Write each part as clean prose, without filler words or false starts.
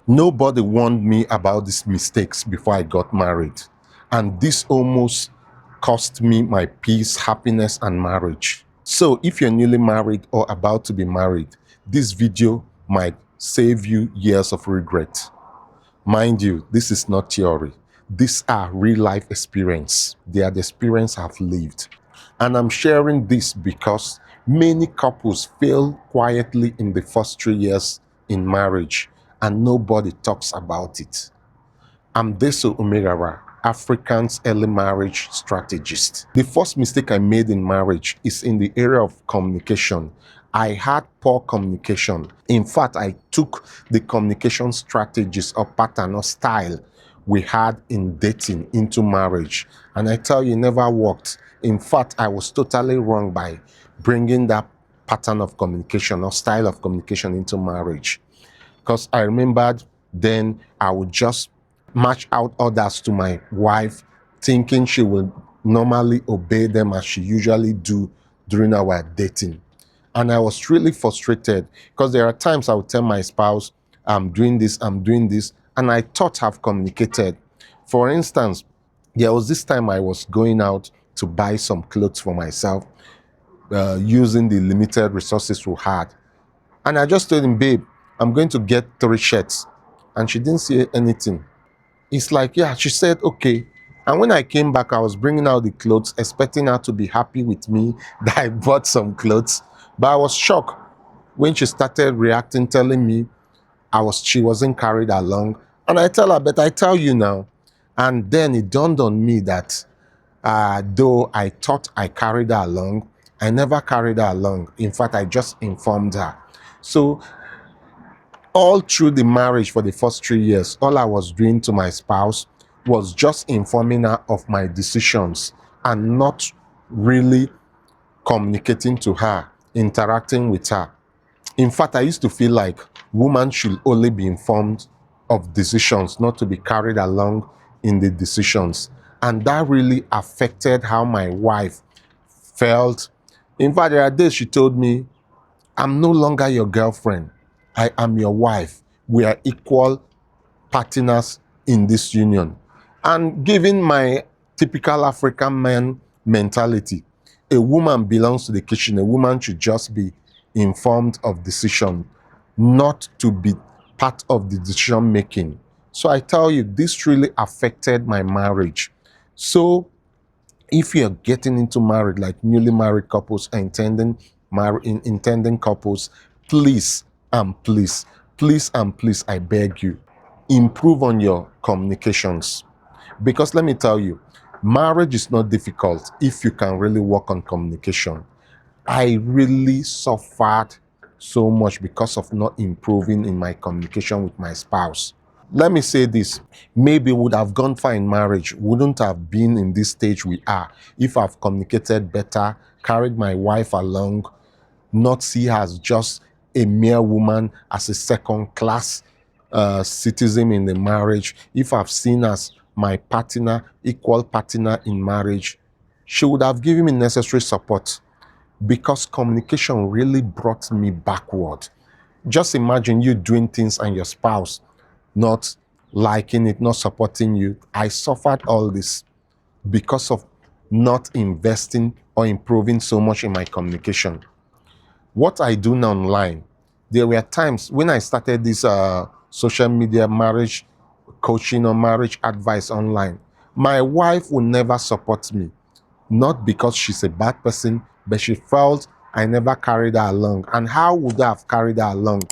Nobody warned me about these mistakes before I got married. And this almost cost me my peace, happiness, and marriage. So if you're newly married or about to be married, this video might save you years of regret. Mind you, this is not theory. These are real life experience. They are the experience I've lived. And I'm sharing this because many couples fail quietly in the first 3 years in marriage and nobody talks about it. I'm Deso Umerara, African's early marriage strategist. The first mistake I made in marriage is in the area of communication. I had poor communication. In fact, I took the communication strategies or pattern or style we had in dating into marriage. And I tell you, it never worked. In fact, I was totally wrong by bringing that pattern of communication or style of communication into marriage. Because I remembered then I would just match out orders to my wife, thinking she will normally obey them as she usually do during our dating. And I was really frustrated because there are times I would tell my spouse, I'm doing this, and I thought I've communicated. For instance, there was this time I was going out to buy some clothes for myself using the limited resources we had. And I just told him, babe, I'm going to get 3 shirts. And she didn't say anything. It's like, yeah, she said, okay. And when I came back, I was bringing out the clothes, expecting her to be happy with me that I bought some clothes. But I was shocked when she started reacting, telling me she wasn't carried along. And I tell her, but I tell you now. And then it dawned on me that though I thought I carried her along, I never carried her along. In fact, I just informed her. So all through the marriage for the first 3 years, all I was doing to my spouse was just informing her of my decisions and not really communicating to her, interacting with her. In fact, I used to feel like women should only be informed of decisions, not to be carried along in the decisions. And that really affected how my wife felt. In fact, there are days she told me, I'm no longer your girlfriend. I am your wife. We are equal partners in this union. And given my typical African man mentality, a woman belongs to the kitchen. A woman should just be informed of decision, not to be part of the decision making. So I tell you, this really affected my marriage. So if you're getting into marriage, like newly married couples, intending couples, please and please, please and please, I beg you, improve on your communications. Because let me tell you, marriage is not difficult if you can really work on communication. I really suffered so much because of not improving in my communication with my spouse. Let me say this, maybe would have gone far in marriage, wouldn't have been in this stage we are if I've communicated better, carried my wife along, not see her as just a mere woman, as a second-class citizen in the marriage. If I've seen as my partner, equal partner in marriage, she would have given me necessary support because communication really brought me backward. Just imagine you doing things and your spouse not liking it, not supporting you. I suffered all this because of not investing or improving so much in my communication. What I do now online, there were times when I started this social media marriage coaching or marriage advice online, my wife would never support me, not because she's a bad person, but she felt I never carried her along. And how would I have carried her along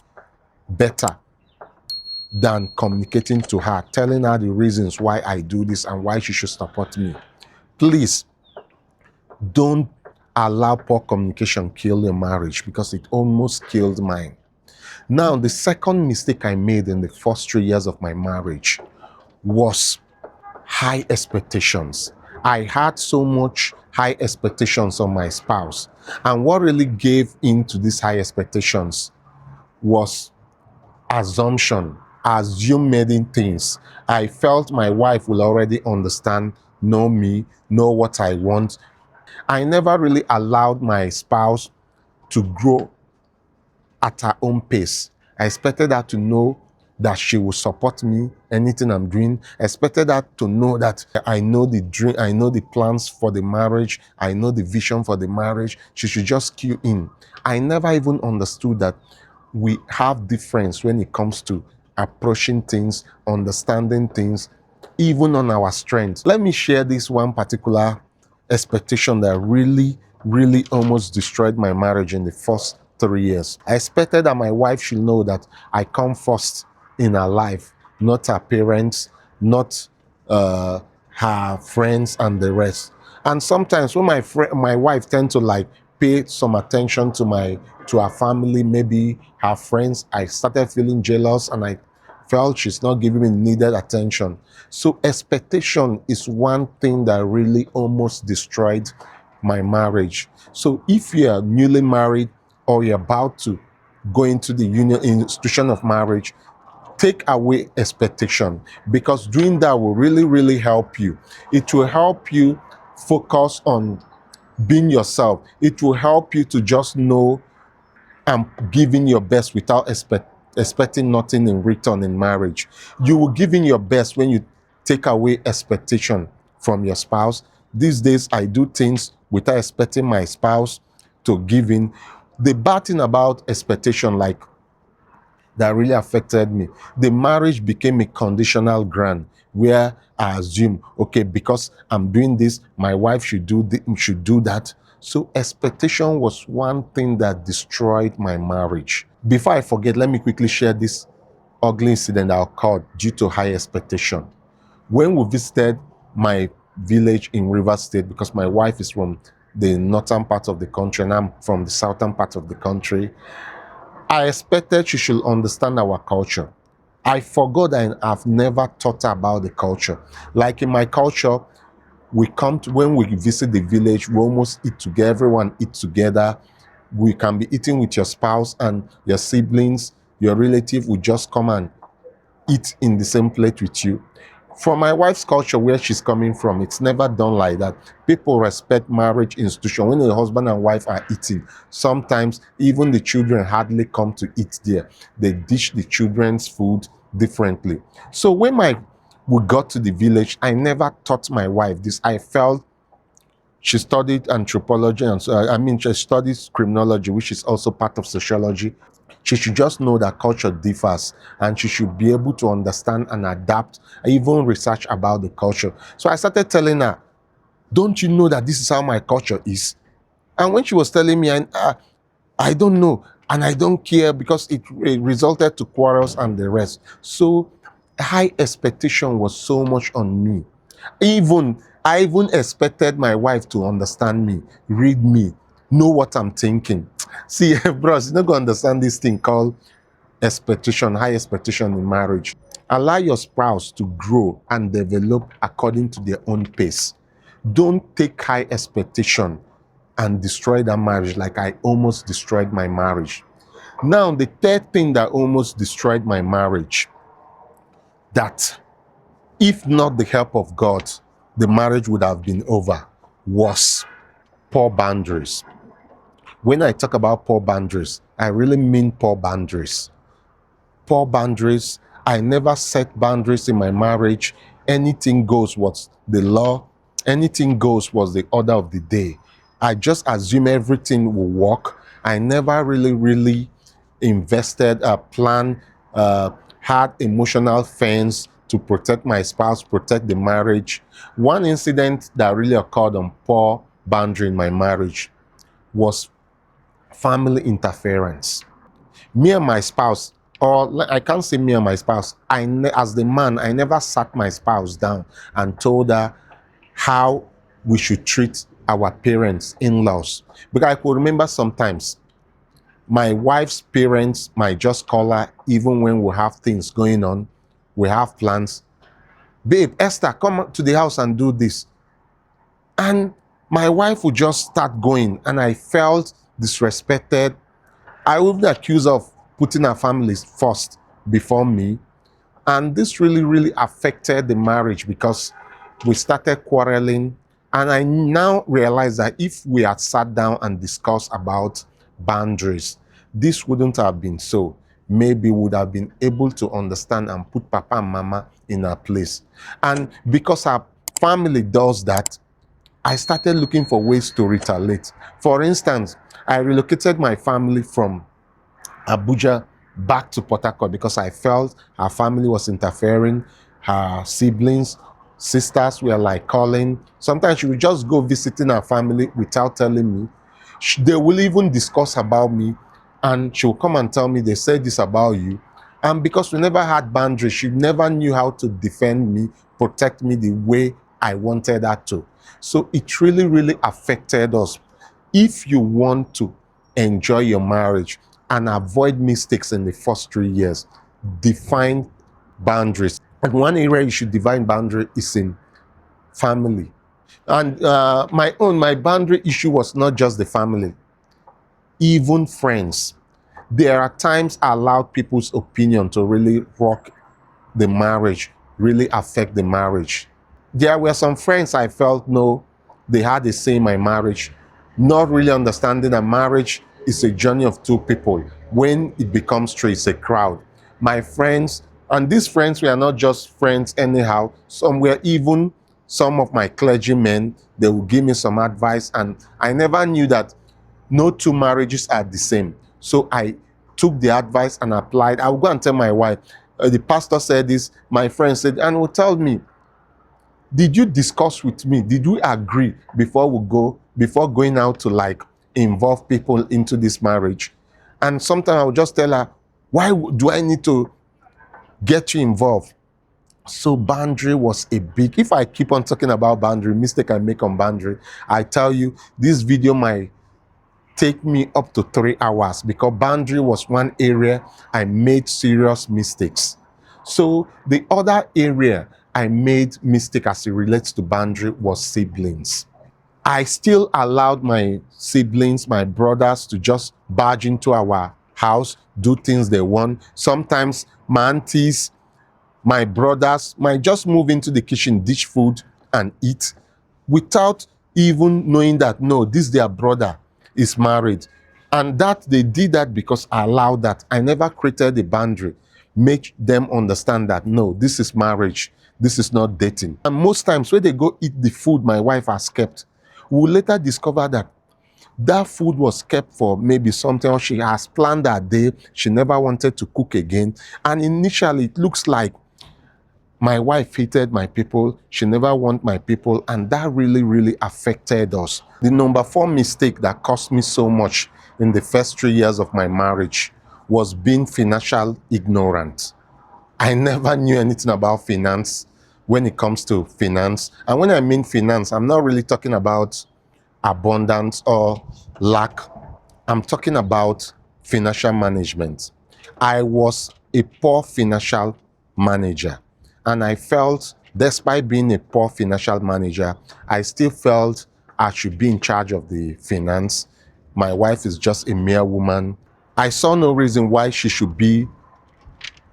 better than communicating to her, telling her the reasons why I do this and why she should support me? Please don't allow poor communication kill your marriage, because it almost killed mine. Now, the second mistake I made in the first 3 years of my marriage was high expectations. I had so much high expectations on my spouse. And what really gave into these high expectations was assumption, assume many things. I felt my wife will already understand, know me, know what I want. I never really allowed my spouse to grow at her own pace. I expected her to know that she will support me, anything I'm doing. Expected her to know that I know the dream, I know the plans for the marriage, I know the vision for the marriage. She should just cue in. I never even understood that we have difference when it comes to approaching things, understanding things, even on our strengths. Let me share this one particular expectation that really almost destroyed my marriage in the first 3 years. I expected that my wife should know that I come first in her life, not her parents, not her friends and the rest. And sometimes when my wife tend to like pay some attention to her family, maybe her friends, I started feeling jealous and I felt she's not giving me needed attention. So expectation is one thing that really almost destroyed my marriage. So if you are newly married or you're about to go into the union institution of marriage, take away expectation, because doing that will really help you. It will help you focus on being yourself. It will help you to just know and giving your best without expecting nothing in return in marriage. You will give in your best when you take away expectation from your spouse. These days, I do things without expecting my spouse to give in. The bad thing about expectation, like that really affected me, the marriage became a conditional grant where I assume, okay, because I'm doing this, my wife should do that. So expectation was one thing that destroyed my marriage. Before I forget, let me quickly share this ugly incident that occurred due to high expectation. When we visited my village in Rivers State, because my wife is from the northern part of the country and I'm from the southern part of the country, I expected she should understand our culture. I forgot that I've never taught her about the culture. Like in my culture, we come to, when we visit the village, we almost eat together, everyone eat together. We can be eating with your spouse and your siblings, your relative will just come and eat in the same plate with you. For my wife's culture, where she's coming from, it's never done like that. People respect marriage institution. When a husband and wife are eating, sometimes even the children hardly come to eat there. They dish the children's food differently. So when we got to the village, I never taught my wife this. I felt she studied anthropology, and so she studies criminology, which is also part of sociology. She should just know that culture differs and she should be able to understand and adapt, even research about the culture. So I started telling her, don't you know that this is how my culture is? And when she was telling me, I don't know and I don't care, because it resulted to quarrels and the rest. So high expectation was so much on me. I even expected my wife to understand me, read me, know what I'm thinking. See, bros, you're not going to understand this thing called expectation, high expectation in marriage. Allow your spouse to grow and develop according to their own pace. Don't take high expectation and destroy that marriage like I almost destroyed my marriage. Now, the third thing that almost destroyed my marriage, that if not the help of God, the marriage would have been over, was poor boundaries. When I talk about poor boundaries, I really mean poor boundaries. Poor boundaries. I never set boundaries in my marriage. Anything goes was the law. Anything goes was the order of the day. I just assume everything will work. I never really invested, planned, had emotional fence to protect my spouse, protect the marriage. One incident that really occurred on poor boundary in my marriage was family interference. Me and my spouse, or I can't say me and my spouse, as the man, I never sat my spouse down and told her how we should treat our parents, in-laws. Because I could remember sometimes my wife's parents might just call her, even when we have things going on, we have plans. Babe, Esther, come to the house and do this. And my wife would just start going, and I felt disrespected. I would be accused of putting her family first before me. And this really affected the marriage, because we started quarreling. And I now realize that if we had sat down and discussed about boundaries, this wouldn't have been so. maybe would have been able to understand and put papa and mama in our place. And because our family does that, I started looking for ways to retaliate. For instance, I relocated my family from Abuja back to Port Harcourt because I felt her family was interfering. Her siblings, sisters were like calling. Sometimes she would just go visiting her family without telling me. They will even discuss about me, and she will come and tell me they said this about you. And because we never had boundaries, she never knew how to defend me, protect me the way I wanted her to. So it really, really affected us. If you want to enjoy your marriage and avoid mistakes in the first 3 years, define boundaries. And one area you should define boundary is in family. And my boundary issue was not just the family, even friends. There are times I allowed people's opinion to really rock the marriage, really affect the marriage. There were some friends I felt no, they had a say in my marriage, not really understanding that marriage is a journey of two people. When it becomes three, it's a crowd. My friends, and these friends were not just friends anyhow, some were even some of my clergymen, they would give me some advice, and I never knew that no two marriages are the same. So I took the advice and applied. I would go and tell my wife, the pastor said this, my friend said, and would tell me, did you discuss with me? Did we agree before going out to like involve people into this marriage? And sometimes I would just tell her, why do I need to get you involved? So boundary was a big, if I keep on talking about boundary, mistake I make on boundary, I tell you, this video might take me up to 3 hours because boundary was one area I made serious mistakes. So the other area I made mistake as it relates to boundary was siblings. I still allowed my siblings, my brothers, to just barge into our house, do things they want. Sometimes my aunties, my brothers might just move into the kitchen, dish food and eat without even knowing that, no, this their brother is married. And that they did that because I allowed that. I never created a boundary. Make them understand that, no, this is marriage. This is not dating. And most times when they go eat the food my wife has kept, we'll later discover that that food was kept for maybe something else she has planned that day. She never wanted to cook again. And initially it looks like my wife hated my people. She never wanted my people. And that really, really affected us. The number 4 mistake that cost me so much in the first 3 years of my marriage was being financial ignorant. I never knew anything about finance when it comes to finance. And when I mean finance, I'm not really talking about abundance or lack. I'm talking about financial management. I was a poor financial manager. And I felt, despite being a poor financial manager, I still felt I should be in charge of the finance. My wife is just a mere woman. I saw no reason why she should be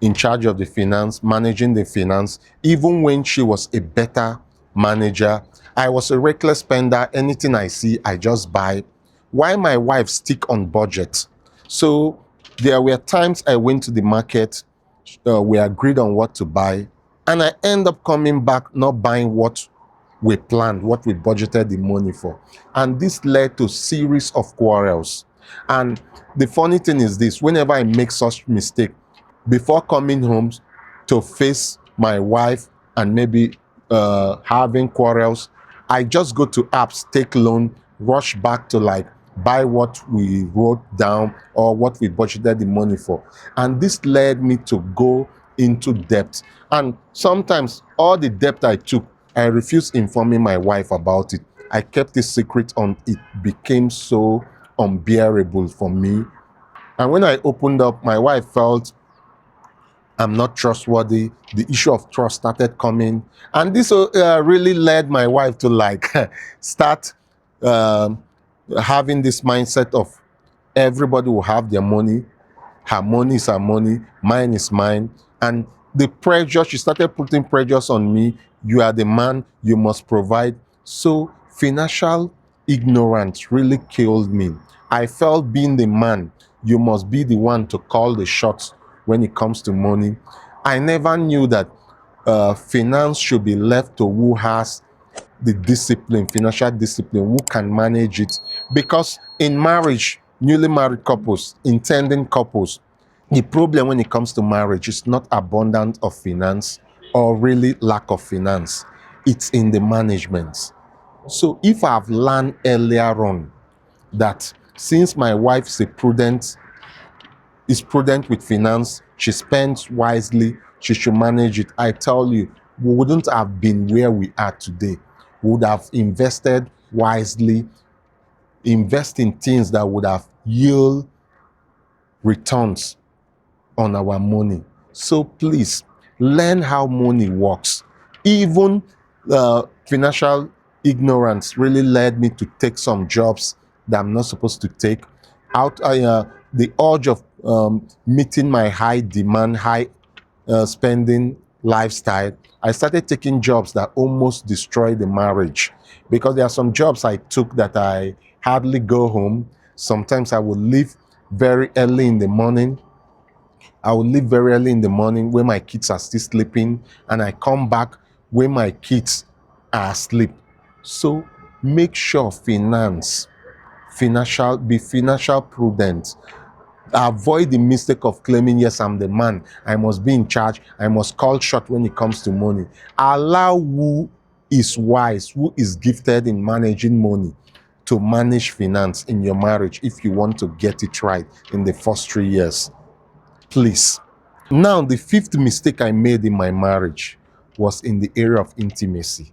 in charge of the finance, managing the finance, even when she was a better manager. I was a reckless spender. Anything I see, I just buy. Why my wife stick on budget? So there were times I went to the market, we agreed on what to buy, and I end up coming back not buying what we planned, what we budgeted the money for. And this led to series of quarrels. And the funny thing is this, whenever I make such mistake, before coming home to face my wife and maybe having quarrels, I just go to apps, take loan, rush back to like buy what we wrote down or what we budgeted the money for. And this led me to go into debt. And sometimes all the debt I took, I refused informing my wife about it. I kept it secret on it became so unbearable for me. And when I opened up, my wife felt I'm not trustworthy. The issue of trust started coming. And this really led my wife to like start having this mindset of everybody will have their money. Her money is her money. Mine is mine. And the pressure, she started putting pressures on me. You are the man, you must provide. So financial ignorance really killed me. I felt being the man, you must be the one to call the shots when it comes to money. I never knew that finance should be left to who has the discipline, financial discipline, who can manage it. Because in marriage, newly married couples, intending couples, the problem when it comes to marriage is not abundance of finance or really lack of finance. It's in the management. So if I've learned earlier on that since my wife is prudent with finance, she spends wisely, she should manage it. I tell you, we wouldn't have been where we are today. We would have invested wisely, invest in things that would have yield returns on our money. So please learn how money works. Even financial ignorance really led me to take some jobs that I'm not supposed to take. The urge of meeting my high demand, high spending lifestyle, I started taking jobs that almost destroyed the marriage, because there are some jobs I took that I hardly go home. Sometimes I would leave very early in the morning. I will leave very early in the morning when my kids are still sleeping, and I come back when my kids are asleep. So make sure be financial prudent. Avoid the mistake of claiming, yes, I'm the man, I must be in charge, I must call shot when it comes to money. Allow who is wise, who is gifted in managing money, to manage finance in your marriage if you want to get it right in the first 3 years. Please. Now, the fifth mistake I made in my marriage was in the area of intimacy.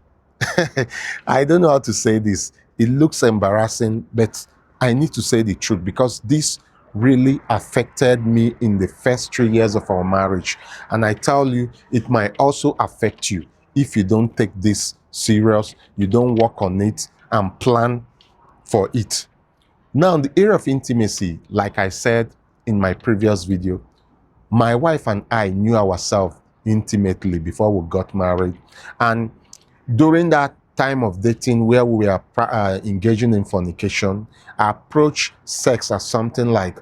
I don't know how to say this. It looks embarrassing, but I need to say the truth, because this really affected me in the first 3 years of our marriage. And I tell you, it might also affect you if you don't take this serious, you don't work on it and plan for it. Now, the area of intimacy, like I said in my previous video, my wife and I knew ourselves intimately before we got married. And during that time of dating where we were engaging in fornication, I approached sex as something like,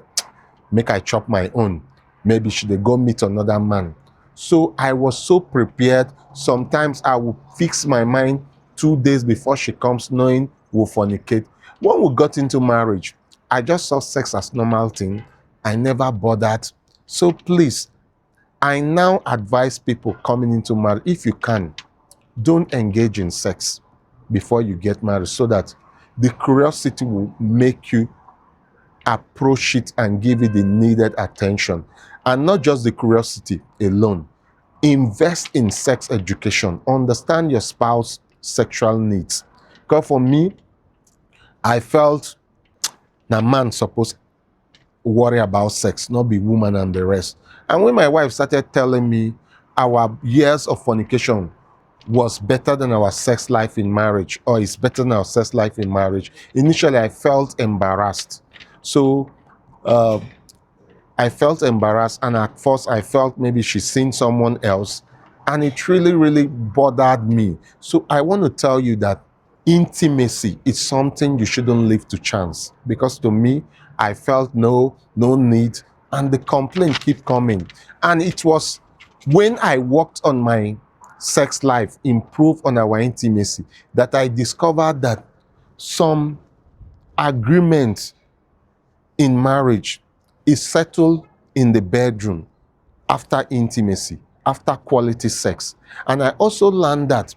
make I chop my own. Maybe should they go meet another man? So I was so prepared. Sometimes I would fix my mind 2 days before she comes, knowing we'll fornicate. When we got into marriage, I just saw sex as normal thing. I never bothered. So please, I now advise people coming into marriage, if you can, don't engage in sex before you get married, so that the curiosity will make you approach it and give it the needed attention. And not just the curiosity alone. Invest in sex education. Understand your spouse's sexual needs. Because for me, I felt that man supposed worry about sex, not be woman and the rest. And when my wife started telling me our years of fornication was better than our sex life in marriage, or is better than our sex life in marriage, initially I felt embarrassed. So I felt embarrassed, and at first I felt maybe she's seen someone else, and it really, really bothered me. So I want to tell you that intimacy is something you shouldn't leave to chance, because to me, I felt no need, and the complaint keep coming. And it was when I worked on my sex life, improved on our intimacy, that I discovered that some agreement in marriage is settled in the bedroom after intimacy, after quality sex. And I also learned that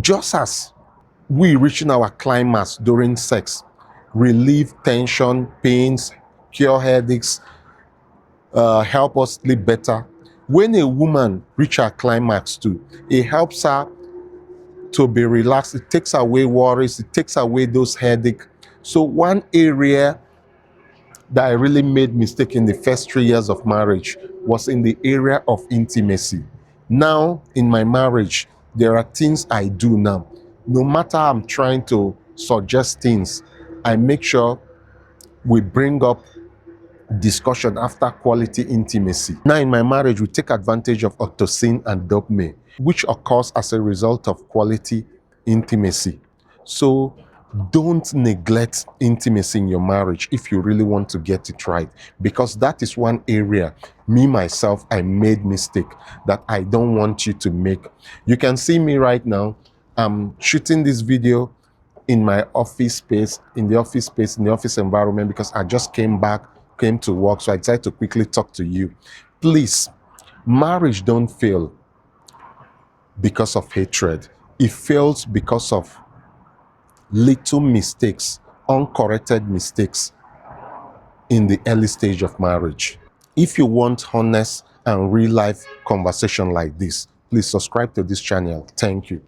just as we reaching our climax during sex, relieve tension, pains, cure headaches, help us sleep better. When a woman reach her climax too, it helps her to be relaxed. It takes away worries. It takes away those headaches. So one area that I really made mistake in the first 3 years of marriage was in the area of intimacy. Now, in my marriage, there are things I do now. No matter I'm trying to suggest things, I make sure we bring up discussion after quality intimacy. Now, in my marriage, we take advantage of oxytocin and dopamine, which occurs as a result of quality intimacy. So Don't neglect intimacy in your marriage if you really want to get it right, because that is one area me myself I made mistake that I don't want you to make. You can see me right now. I'm shooting this video in my office space, in the office environment, because I just came to work, so I decided to quickly talk to you. Please, marriage don't fail because of hatred. It fails because of little mistakes, uncorrected mistakes in the early stage of marriage. If you want honest and real life conversation like this, please subscribe to this channel. Thank you.